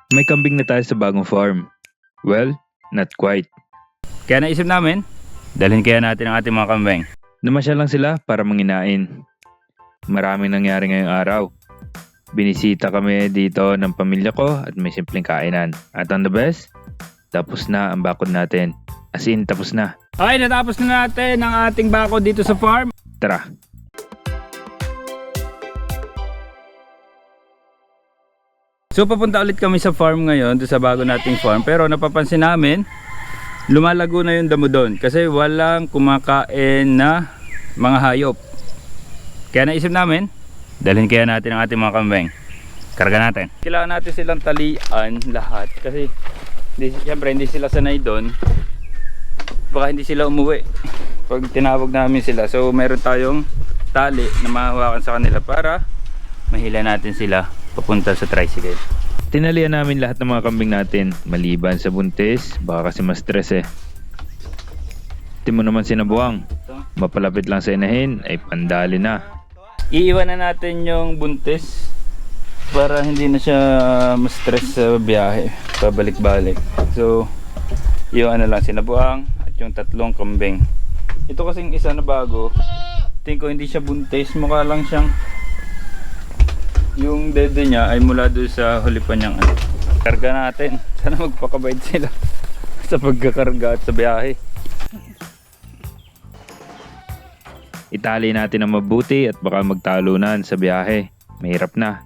May kambing na tayo sa bagong farm. Well, not quite. Kaya naisip namin, dalhin kaya natin ang ating mga kambing. Namasyal lang sila para manginain. Maraming nangyari ngayong araw. Binisita kami dito ng pamilya ko at may simpleng kainan. At on the best, tapos na ang bakod natin. As in, tapos na. Okay, natapos na natin ang ating bakod dito sa farm. Tara! So papunta ulit kami sa farm ngayon, doon sa bago nating farm. Pero napapansin namin, lumalago na yung damo doon kasi walang kumakain na mga hayop. Kaya naisip namin, dalhin kaya natin ang ating mga kambing. Karga natin. Kailangan natin silang talian lahat kasi siyempre hindi sila sanay doon. Baka hindi sila umuwi pag tinawag namin sila. So meron tayong tali na mahawakan sa kanila para mahila natin sila papunta sa tricycle. Tinalian namin lahat ng mga kambing natin maliban sa buntis, baka kasi mas stress eh. Timo naman sinabuang, mapalapit lang sa inahin ay pandali na. Iiwan na natin yung buntis para hindi na siya mas stress sa biyahe pabalik-balik. So iiwan na lang sinabuang at yung tatlong kambing. Ito kasing isa na bago, tingin ko hindi siya buntis, mukha lang siyang yung dede niya ay mula doon sa huli pa niyang ano. Karga natin. Sana magpakabait sila sa pagkakarga at sa biyahe. Itali natin ang mabuti at baka magtalunan sa biyahe. Mahirap na.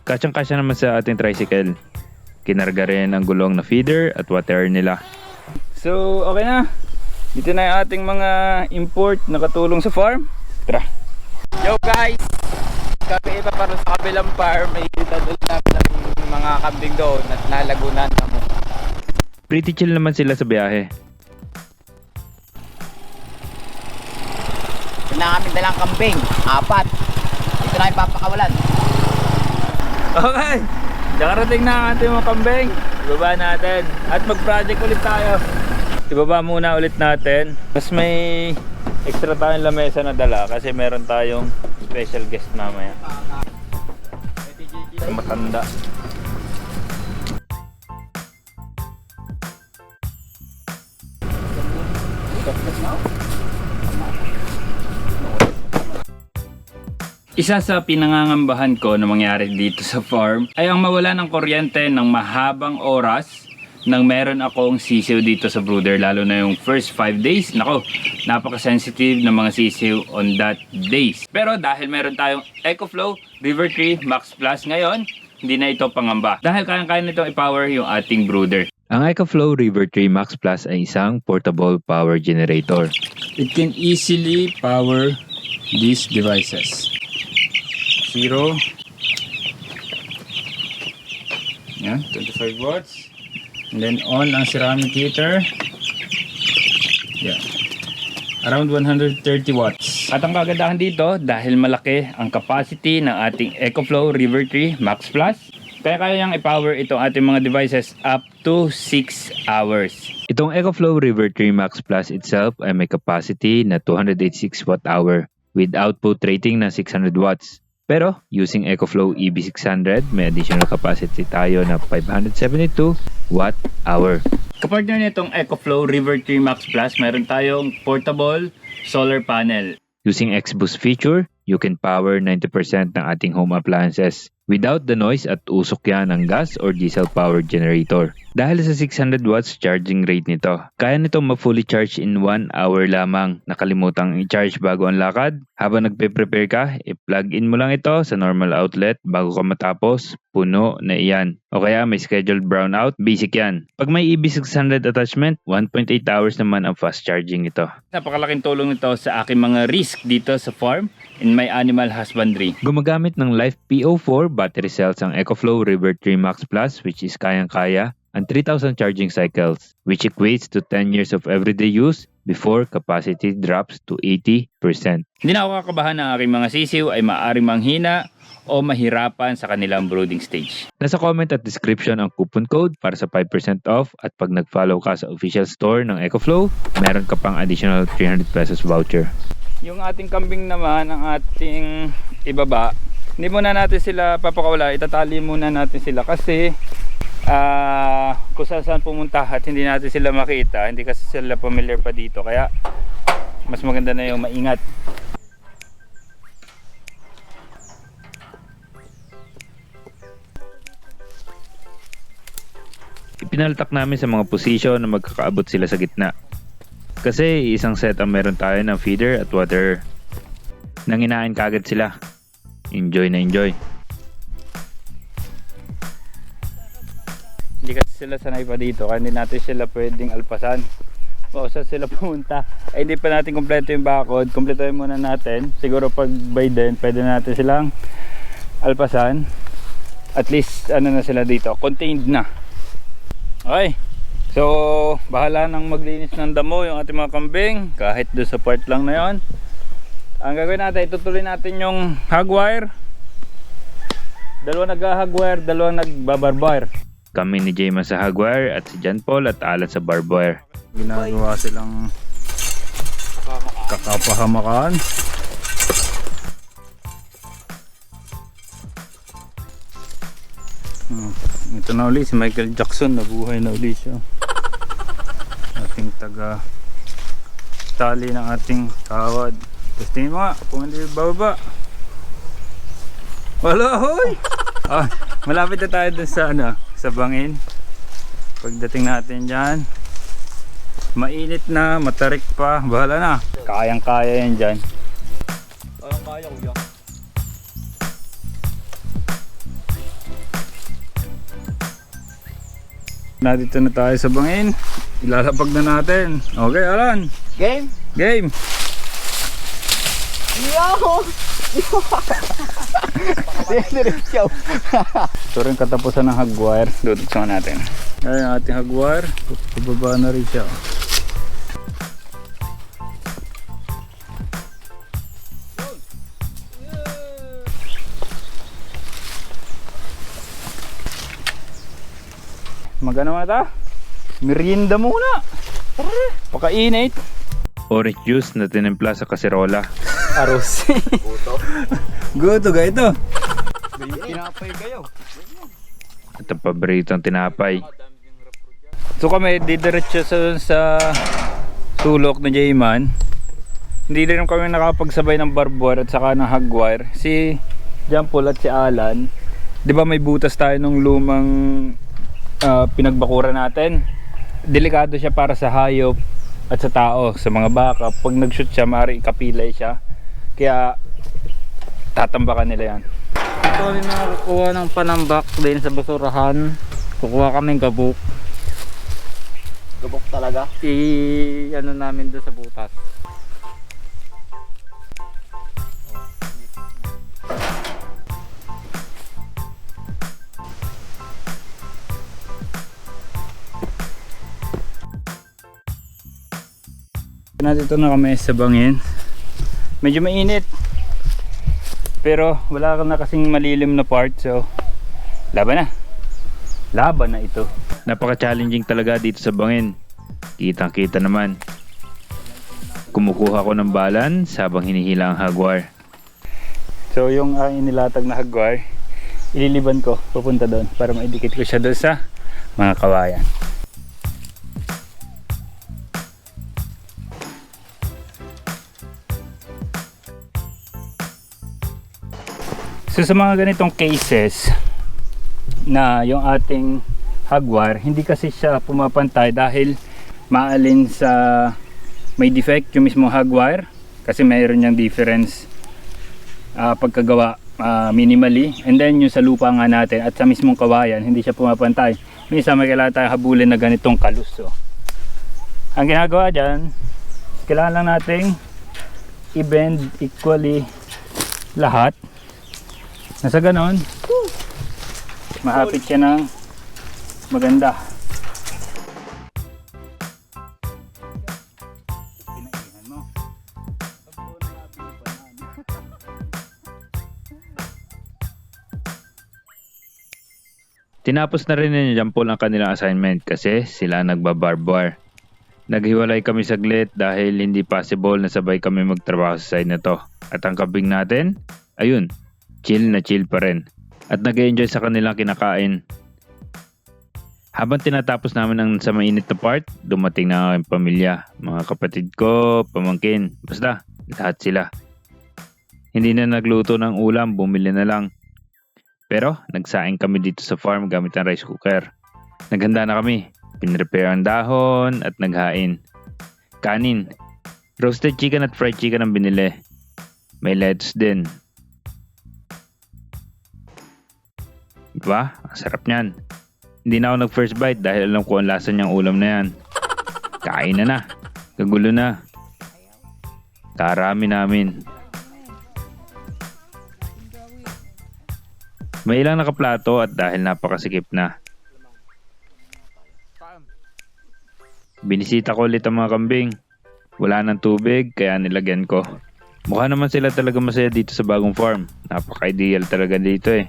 Kasyang-kasya naman sa ating tricycle. Kinarga rin ang gulong na feeder at water nila. So okay na. Dito na yung ating mga import na katulong sa farm. Tara. Yo guys! Kami iba para sa kabilang farm, may dadal namin ng mga kambing doon at nalagunan na mo. Pretty chill naman sila sa biyahe. Ito na kami dalang kambing, 4. Ito na yung papakawalan. Okay, nakarating na ang ating mga kambing. Ibaba natin at mag-project ulit tayo. Ibaba muna ulit natin. Mas may extra tayong lamesa na dala kasi meron tayong special guest mamaya. Matanda. Isa sa pinangangambahan ko na mangyari dito sa farm ay ang mawala ng kuryente ng mahabang oras nang meron akong sisiw dito sa brooder, lalo na yung first 5 days. Nako, napaka-sensitive ng mga sisiw on that days. Pero dahil meron tayong EcoFlow River Tree Max Plus ngayon, hindi na ito pangamba. Dahil kaya-kaya nitong i-power yung ating brooder. Ang EcoFlow River Tree Max Plus ay isang portable power generator. It can easily power these devices. 0. Yan, 25 watts. And then on ang ceramic heater. Yeah. Around 130 watts. At ang kagandahan dito, dahil malaki ang capacity ng ating EcoFlow River Tree Max Plus, kaya niyang i-power itong ating mga devices up to 6 hours. Itong EcoFlow River Tree Max Plus itself ay may capacity na 286 watt-hour with output rating na 600 watts. Pero using EcoFlow EB600, may additional capacity tayo na 572 watt-hour. Kapartner nitong EcoFlow River Tree Max Plus, meron tayong portable solar panel. Using X-Boost feature, you can power 90% ng ating home appliances without the noise at usok yan ng gas or diesel power generator. Dahil sa 600 watts charging rate nito, kaya nito ma-fully charge in 1 hour lamang. Nakalimutang i-charge bago ang lakad. Habang nagpe-prepare ka, i-plug in mo lang ito sa normal outlet bago ka matapos, puno na iyan. O kaya may scheduled brownout, basic yan. Pag may EB600 attachment, 1.8 hours naman ang fast charging ito. Napakalaking tulong nito sa aking mga risk dito sa farm in my animal husbandry. Gumagamit ng Life PO4 battery cells ang EcoFlow River Tree Max Plus, which is kayang-kaya ang 3,000 charging cycles, which equates to 10 years of everyday use before capacity drops to 80%. Hindi na ako kakabahan na ang aking mga sisiw ay maaaring manghina o mahirapan sa kanilang brooding stage. Nasa comment at description ang coupon code para sa 5% off, at pag nag-follow ka sa official store ng EcoFlow, meron ka pang additional 300 pesos voucher. Yung ating kambing naman, ang ating ibaba, hindi muna natin sila papakawala, itatali muna natin sila kasi kung saan pumunta at hindi natin sila makita, hindi kasi sila familiar pa dito, kaya mas maganda na yung maingat. Ipinaltak namin sa mga posisyon na magkakaabot sila sa gitna. Kasi isang set ang meron tayo ng feeder at water. Nanginain kagad sila. Enjoy na enjoy. Hindi kasi sila sanay pa dito, kaya hindi natin sila pwedeng alpasan. O saan sila pumunta. Ay hindi pa natin kompleto yung bakod. Kompletuhin muna natin. Siguro pag by then, pwede natin silang alpasan. At least ano na sila dito, contained na. Okay. So bahala nang maglinis ng damo yung ating mga kambing, kahit doon sa part lang na yon. Ang gagawin natin, itutuloy natin yung hagwire. Dalawa nag-hagwire, dalawa nagbabarbar. Kami ni Jayman sa hagwire at si John Paul at Alan sa barbwire. Ginagawa silang kakapahamakan. Ito na ulit si Michael Jackson, nabuhay na ulit siya. Ating taga tali ng ating kawad. Tapos tingin mo nga kung hindi bababa. Wala, hoy! Malapit na tayo dun sa sa bangin. Pagdating natin dyan, mainit na, matarik pa, bahala na. Kayang kaya yan dyan. Kayang kaya kuya. Nandito na tayo sa bangin. Ilalapag na natin. Okay, Alan. Game? Game. Yo! Diretso. Ito rin katapusan ng hagwire. Duduksan natin. Ayan ang ating hagwire. Pababa na rin siya. Magana mata? Merienda muna. Pakainit. Orange juice na tinimpla sa kaserola. Aros. Puto. Guto ga ito. Tinapay kayo. At ang paboritong tinapay. So kami didiretso sa sulok na Jayman. Hindi rin kami nakapagsabay ng barbwire at saka ng hagwire. Si John Paul at si Alan, di ba may butas tayo nung lumang pinagbakuran natin? Delikado siya para sa hayop at sa tao, sa mga baka. Pag nag-shoot siya, maaari ikapilay siya. Kaya tatambakan nila yan. Ito kami nakakuha ng panambak din sa basurahan. Kukuha kaming gabok. Gabok talaga. Ano namin doon sa butas. Nandito na kami sa bangin. Medyo mainit, pero wala ka na kasing malilim na part, so laban na ito. Napaka-challenging talaga dito sa bangin. Kitang-kita naman. Kumukuha ko ng balance habang hinihila ang hagwire. So yung inilatag na hagwire, ililiban ko papunta doon para maidikit ko siya doon sa mga kawayan. So sa mga ganitong cases na yung ating hagwire, hindi kasi siya pumapantay dahil maalin sa may defect yung mismo hagwire, kasi mayroon niyang difference pagkagawa minimally, and then yung sa lupa nga natin at sa mismong kawayan hindi siya pumapantay. Minsan may kailangan tayo habulin na ganitong kalus. So ang ginagawa dyan, kailangan lang nating i-bend equally lahat. Nasa ganon, mahapit siya ng maganda. Pinaihan mo. Tinapos na rin ni John Paul ang kanilang assignment kasi sila nagbabarbwire. Naghiwalay kami saglit dahil hindi possible na sabay kami magtrabaho sa side na to. At ang kambing natin, ayun, chill na chill pa rin. At nag-enjoy sa kanilang kinakain. Habang tinatapos namin ang sa mainit na part, dumating na ang aking pamilya. Mga kapatid ko, pamangkin, basta lahat sila. Hindi na nagluto ng ulam, bumili na lang. Pero nagsaing kami dito sa farm gamit ang rice cooker. Naghanda na kami. Pinrepare ang dahon at naghain. Kanin. Roasted chicken at fried chicken ang binili. May lettuce din. Diba? Ang sarap niyan. Hindi na ako nag first bite dahil alam ko ang lasa niyang ulam na yan. Kain na. Kagulo na. Karami namin. May ilang nakaplato at dahil napakasikip na. Binisita ko ulit ang mga kambing. Wala ng tubig kaya nilagyan ko. Mukha naman sila talaga masaya dito sa bagong farm. Napaka-ideal talaga dito eh.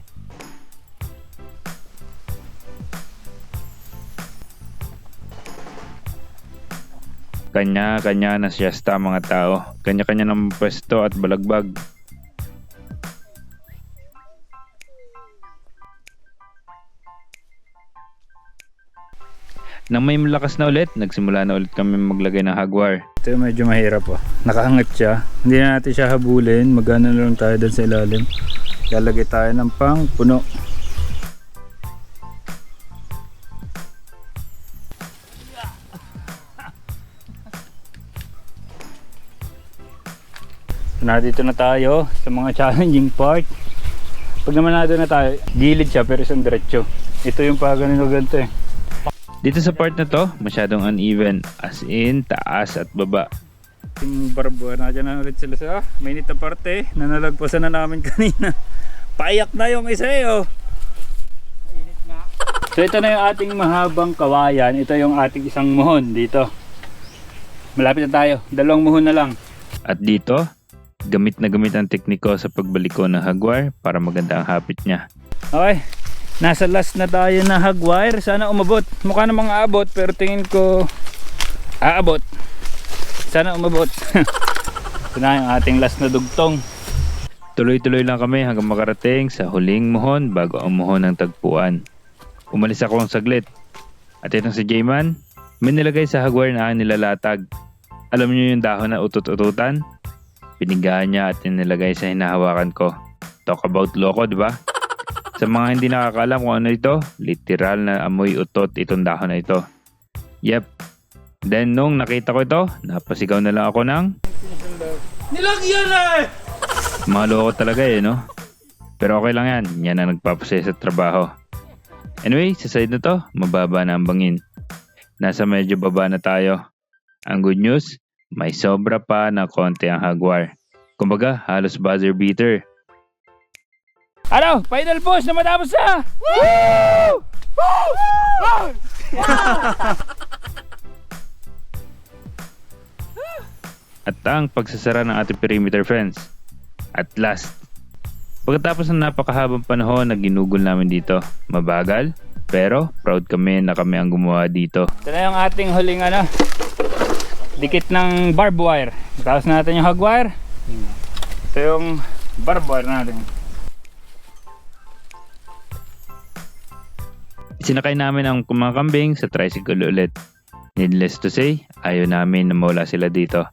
Kanya-kanya na siyasta mga tao. Kanya-kanya ng pwesto at balagbag. Nang may malakas na ulit, nagsimula na ulit kami maglagay ng hagwar. Ito medyo mahirap po. Nakaangat siya. Hindi na natin siya habulin. Magana na lang tayo dun sa ilalim. Lalagay tayo ng pang puno. Dito na tayo sa mga challenging part. Pag naman natin na tayo, gilid siya pero isang diretso. Ito yung paganin o ganito eh. Dito sa part na to, masyadong uneven. As in, taas at baba. Yung barbuar natin na ulit sila sa mainit na parte na nalagpasan na namin kanina. Payak na yung isa eh oh. So ito na yung ating mahabang kawayan. Ito yung ating isang muhon dito. Malapit na tayo. 2 muhon na lang. At dito, gamit na gamit ang tekniko sa pagbaliko ng hagwar para maganda ang hapit niya. Okay. Nasa last na tayo na hagwire. Sana umabot. Mukha namang aabot pero tingin ko aabot. Sana umabot. Ito na yung ating last na dugtong. Tuloy-tuloy lang kami hanggang makarating sa huling muhon bago ang muhon ng tagpuan. Umalis ako ng saglit. At itong si J-Man, may nilagay sa hagwire na ang nilalatag. Alam niyo yung dahon na utot-ututan? Pinigahan niya at inilagay sa hinahawakan ko. Talk about loko, di ba? Sa mga hindi nakakaalam kung ano ito, literal na amoy utot itong dahon na ito. Yep. Then nung nakita ko ito, napasigaw na lang ako ng nilagyan na eh! Mga loko talaga eh, no? Pero okay lang yan. Yan ang nagpapasaya sa trabaho. Anyway, sa side na to, mababa na ang bangin. Nasa medyo baba na tayo. Ang good news, may sobra pa na konti ang hagwar. Kumbaga, halos buzzer beater. Ano? Final push na matapos na! Woo! Woo! At ang pagsasara ng ating perimeter fence. At last, pagkatapos ng napakahabang panahon na ginugol namin dito, mabagal, pero proud kami na kami ang gumawa dito. Ito na yung ating huling ano, dikit ng barbed wire. Tapos natin yung hagwire. Ito yung barbed wire natin. Sinakay namin ang mga kambing sa tricycle ulit. Needless to say, ayaw namin na mawala sila dito.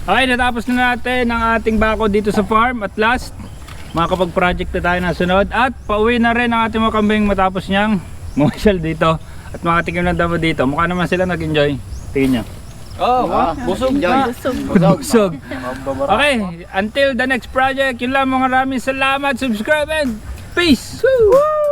Okay, natapos na natin ang ating bako dito sa farm. At last, makakapag-project na tayo na sunod. At pauwi na rin ang ating mga kambing matapos niyang mamasyal dito. At makatikim ng damo dito. Mukha naman sila nag-enjoy. Tingin nyo. Oh, busog na. Busog. Okay, until the next project. Yun lang, maraming salamat. Subscribe and peace! Woo!